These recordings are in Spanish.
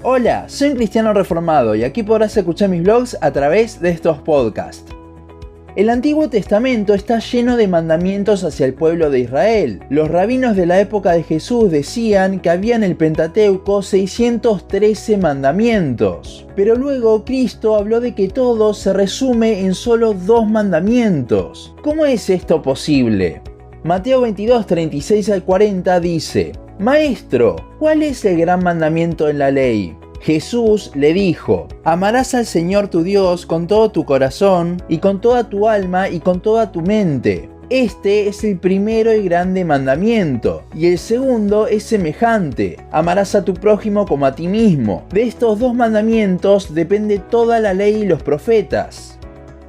Hola, soy un cristiano reformado y aquí podrás escuchar mis vlogs a través de estos podcasts. El Antiguo Testamento está lleno de mandamientos hacia el pueblo de Israel. Los rabinos de la época de Jesús decían que había en el Pentateuco 613 mandamientos. Pero luego Cristo habló de que todo se resume en solo 2 mandamientos. ¿Cómo es esto posible? Mateo 22, 36 al 40 dice: Maestro, ¿cuál es el gran mandamiento en la ley? Jesús le dijo: amarás al Señor tu Dios con todo tu corazón, y con toda tu alma, y con toda tu mente. Este es el primero y grande mandamiento, y el segundo es semejante: amarás a tu prójimo como a ti mismo. De estos 2 mandamientos depende toda la ley y los profetas.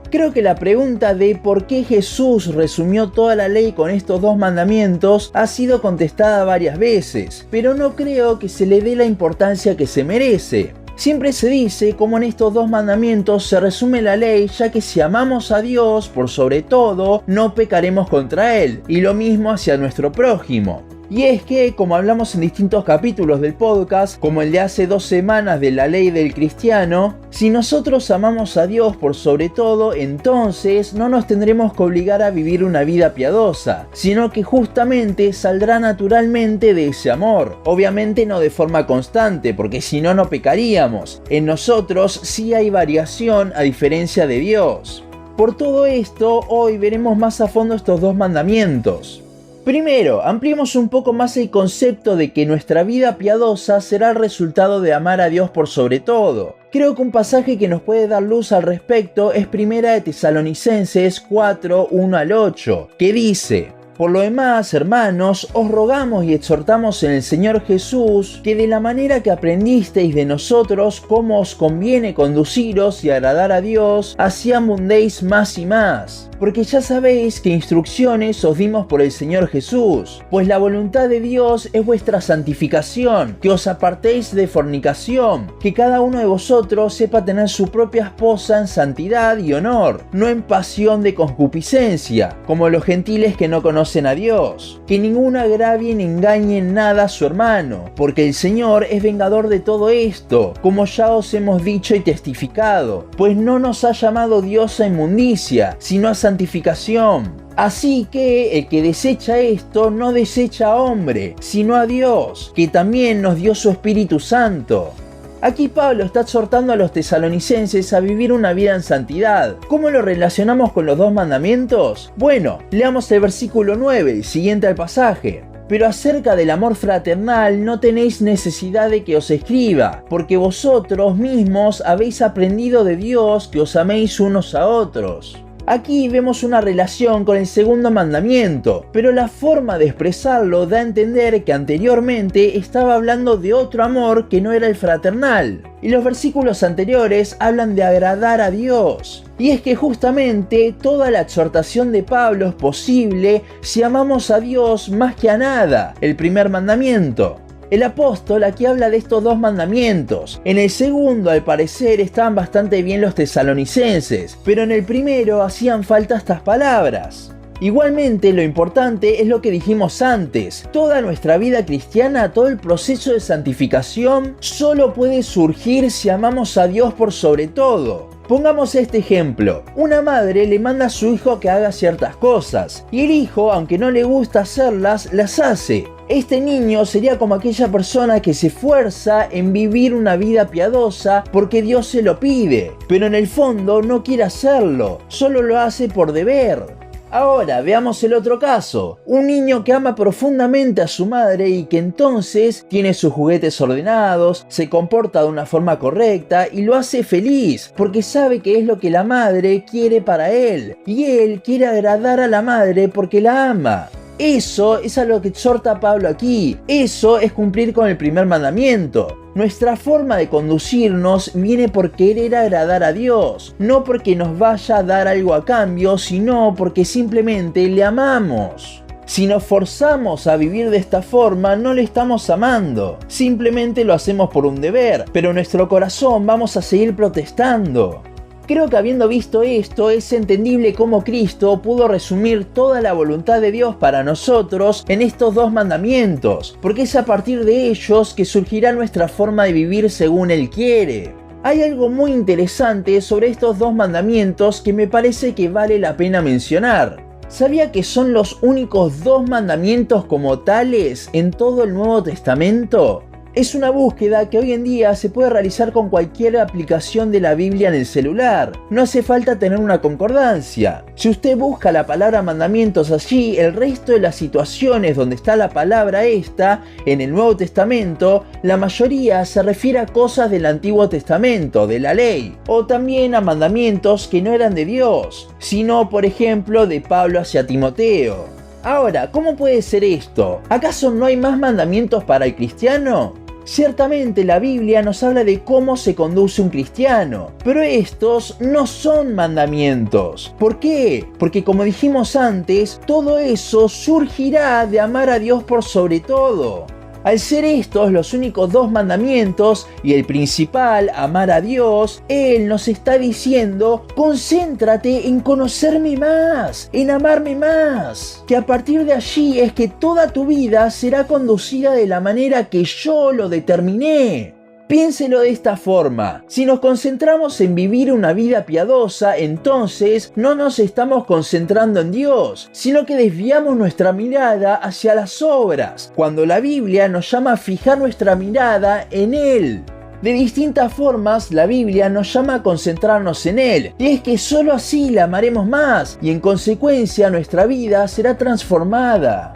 Creo que la pregunta de por qué Jesús resumió toda la ley con estos 2 mandamientos ha sido contestada varias veces, pero no creo que se le dé la importancia que se merece. Siempre se dice cómo en estos 2 mandamientos se resume la ley, ya que si amamos a Dios por sobre todo, no pecaremos contra Él, y lo mismo hacia nuestro prójimo. Y es que, como hablamos en distintos capítulos del podcast, como el de hace 2 semanas de la ley del cristiano, si nosotros amamos a Dios por sobre todo, entonces no nos tendremos que obligar a vivir una vida piadosa, sino que justamente saldrá naturalmente de ese amor. Obviamente no de forma constante, porque si no, no pecaríamos. En nosotros sí hay variación a diferencia de Dios. Por todo esto, hoy veremos más a fondo estos 2 mandamientos. Primero, ampliemos un poco más el concepto de que nuestra vida piadosa será el resultado de amar a Dios por sobre todo. Creo que un pasaje que nos puede dar luz al respecto es 1 de Tesalonicenses 4, 1 al 8, que dice: por lo demás, hermanos, os rogamos y exhortamos en el Señor Jesús que de la manera que aprendisteis de nosotros cómo os conviene conduciros y agradar a Dios, así abundéis más y más. Porque ya sabéis qué instrucciones os dimos por el Señor Jesús, pues la voluntad de Dios es vuestra santificación, que os apartéis de fornicación, que cada uno de vosotros sepa tener su propia esposa en santidad y honor, no en pasión de concupiscencia, como los gentiles que no conocen a Dios, que ninguno agravie ni engañe en nada a su hermano, porque el Señor es vengador de todo esto, como ya os hemos dicho y testificado, pues no nos ha llamado Dios a inmundicia, sino a santificación. Así que el que desecha esto no desecha a hombre, sino a Dios, que también nos dio su Espíritu Santo. Aquí Pablo está exhortando a los tesalonicenses a vivir una vida en santidad. ¿Cómo lo relacionamos con los 2 mandamientos? Bueno, leamos el versículo 9, siguiente al pasaje. Pero acerca del amor fraternal no tenéis necesidad de que os escriba, porque vosotros mismos habéis aprendido de Dios que os améis unos a otros. Aquí vemos una relación con el segundo mandamiento, pero la forma de expresarlo da a entender que anteriormente estaba hablando de otro amor que no era el fraternal. Y los versículos anteriores hablan de agradar a Dios. Y es que justamente toda la exhortación de Pablo es posible si amamos a Dios más que a nada, el primer mandamiento. El apóstol aquí habla de estos 2 mandamientos. En el segundo, al parecer, estaban bastante bien los tesalonicenses, pero en el primero hacían falta estas palabras. Igualmente, lo importante es lo que dijimos antes. Toda nuestra vida cristiana, todo el proceso de santificación, solo puede surgir si amamos a Dios por sobre todo. Pongamos este ejemplo. Una madre le manda a su hijo que haga ciertas cosas, y el hijo, aunque no le gusta hacerlas, las hace. Este niño sería como aquella persona que se esfuerza en vivir una vida piadosa porque Dios se lo pide, pero en el fondo no quiere hacerlo, solo lo hace por deber. Ahora veamos el otro caso, un niño que ama profundamente a su madre y que entonces tiene sus juguetes ordenados, se comporta de una forma correcta y lo hace feliz porque sabe que es lo que la madre quiere para él y él quiere agradar a la madre porque la ama. Eso es a lo que exhorta Pablo aquí. Eso es cumplir con el primer mandamiento. Nuestra forma de conducirnos viene por querer agradar a Dios, no porque nos vaya a dar algo a cambio, sino porque simplemente le amamos. Si nos forzamos a vivir de esta forma, no le estamos amando. Simplemente lo hacemos por un deber, pero en nuestro corazón vamos a seguir protestando. Creo que habiendo visto esto, es entendible cómo Cristo pudo resumir toda la voluntad de Dios para nosotros en estos 2 mandamientos, porque es a partir de ellos que surgirá nuestra forma de vivir según Él quiere. Hay algo muy interesante sobre estos 2 mandamientos que me parece que vale la pena mencionar. ¿Sabía que son los únicos 2 mandamientos como tales en todo el Nuevo Testamento? Es una búsqueda que hoy en día se puede realizar con cualquier aplicación de la Biblia en el celular. No hace falta tener una concordancia. Si usted busca la palabra mandamientos allí, el resto de las situaciones donde está la palabra esta en el Nuevo Testamento, la mayoría se refiere a cosas del Antiguo Testamento, de la ley, o también a mandamientos que no eran de Dios, sino por ejemplo de Pablo hacia Timoteo. Ahora, ¿cómo puede ser esto? ¿Acaso no hay más mandamientos para el cristiano? Ciertamente la Biblia nos habla de cómo se conduce un cristiano, pero estos no son mandamientos. ¿Por qué? Porque como dijimos antes, todo eso surgirá de amar a Dios por sobre todo. Al ser estos los únicos 2 mandamientos y el principal, amar a Dios, Él nos está diciendo: concéntrate en conocerme más, en amarme más. Que a partir de allí es que toda tu vida será conducida de la manera que yo lo determiné. Piénselo de esta forma: si nos concentramos en vivir una vida piadosa, entonces no nos estamos concentrando en Dios, sino que desviamos nuestra mirada hacia las obras, cuando la Biblia nos llama a fijar nuestra mirada en Él. De distintas formas, la Biblia nos llama a concentrarnos en Él, y es que solo así la amaremos más, y en consecuencia nuestra vida será transformada.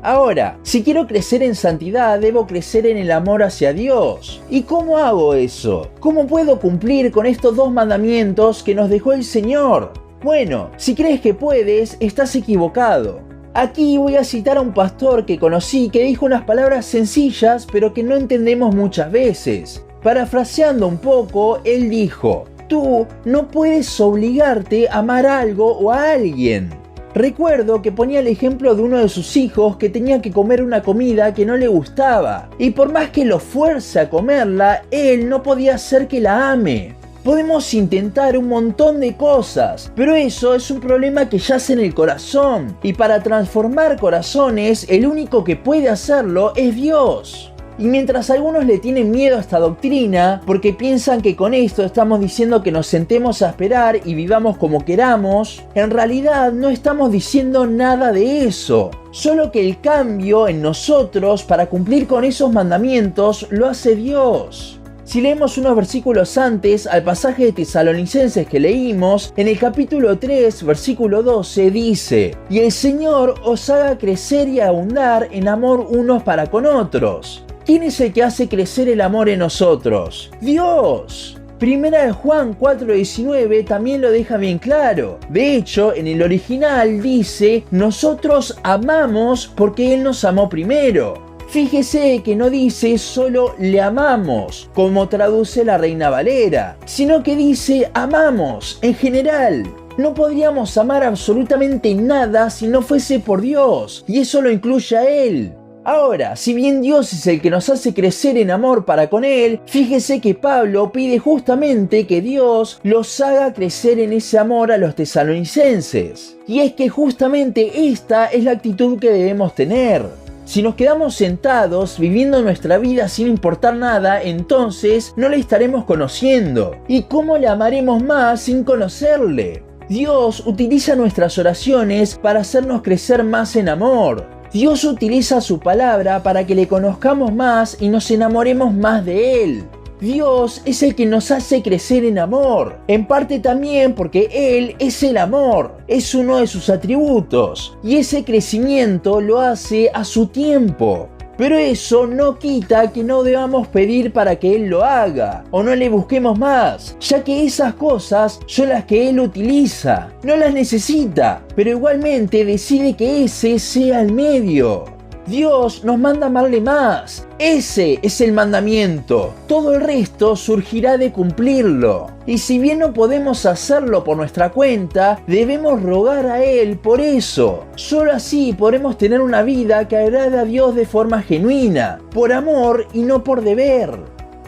Ahora, si quiero crecer en santidad, debo crecer en el amor hacia Dios. ¿Y cómo hago eso? ¿Cómo puedo cumplir con estos 2 mandamientos que nos dejó el Señor? Bueno, si crees que puedes, estás equivocado. Aquí voy a citar a un pastor que conocí que dijo unas palabras sencillas pero que no entendemos muchas veces. Parafraseando un poco, él dijo: tú no puedes obligarte a amar algo o a alguien. Recuerdo que ponía el ejemplo de uno de sus hijos que tenía que comer una comida que no le gustaba, y por más que lo fuerce a comerla, él no podía hacer que la ame. Podemos intentar un montón de cosas, pero eso es un problema que yace en el corazón, y para transformar corazones, el único que puede hacerlo es Dios. Y mientras algunos le tienen miedo a esta doctrina, porque piensan que con esto estamos diciendo que nos sentemos a esperar y vivamos como queramos, en realidad no estamos diciendo nada de eso. Solo que el cambio en nosotros para cumplir con esos mandamientos lo hace Dios. Si leemos unos versículos antes al pasaje de Tesalonicenses que leímos, en el capítulo 3, versículo 12 dice: y el Señor os haga crecer y abundar en amor unos para con otros. ¿Quién es el que hace crecer el amor en nosotros? ¡Dios! Primera de Juan 4:19 también lo deja bien claro. De hecho, en el original dice: nosotros amamos porque Él nos amó primero. Fíjese que no dice solo le amamos, como traduce la Reina Valera, sino que dice amamos en general. No podríamos amar absolutamente nada si no fuese por Dios, y eso lo incluye a Él. Ahora, si bien Dios es el que nos hace crecer en amor para con Él, fíjese que Pablo pide justamente que Dios los haga crecer en ese amor a los tesalonicenses. Y es que justamente esta es la actitud que debemos tener. Si nos quedamos sentados viviendo nuestra vida sin importar nada, entonces no le estaremos conociendo. ¿Y cómo le amaremos más sin conocerle? Dios utiliza nuestras oraciones para hacernos crecer más en amor. Dios utiliza su palabra para que le conozcamos más y nos enamoremos más de Él. Dios es el que nos hace crecer en amor, en parte también porque Él es el amor, es uno de sus atributos, y ese crecimiento lo hace a su tiempo. Pero eso no quita que no debamos pedir para que Él lo haga, o no le busquemos más, ya que esas cosas son las que Él utiliza, no las necesita, pero igualmente decide que ese sea el medio. Dios nos manda amarle más, ese es el mandamiento, todo el resto surgirá de cumplirlo. Y si bien no podemos hacerlo por nuestra cuenta, debemos rogar a Él por eso. Solo así podremos tener una vida que agrade a Dios de forma genuina, por amor y no por deber.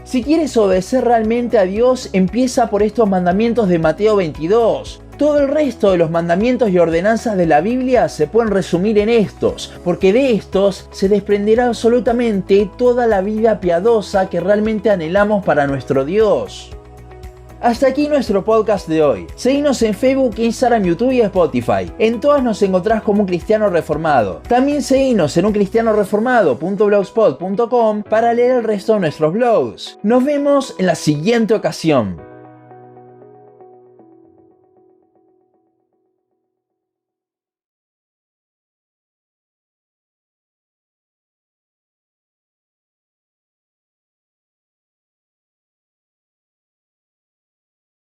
Si quieres obedecer realmente a Dios, empieza por estos mandamientos de Mateo 22. Todo el resto de los mandamientos y ordenanzas de la Biblia se pueden resumir en estos, porque de estos se desprenderá absolutamente toda la vida piadosa que realmente anhelamos para nuestro Dios. Hasta aquí nuestro podcast de hoy. Seguinos en Facebook, Instagram, YouTube y Spotify. En todas nos encontrás como Un Cristiano Reformado. También seguinos en uncristianoreformado.blogspot.com para leer el resto de nuestros blogs. Nos vemos en la siguiente ocasión.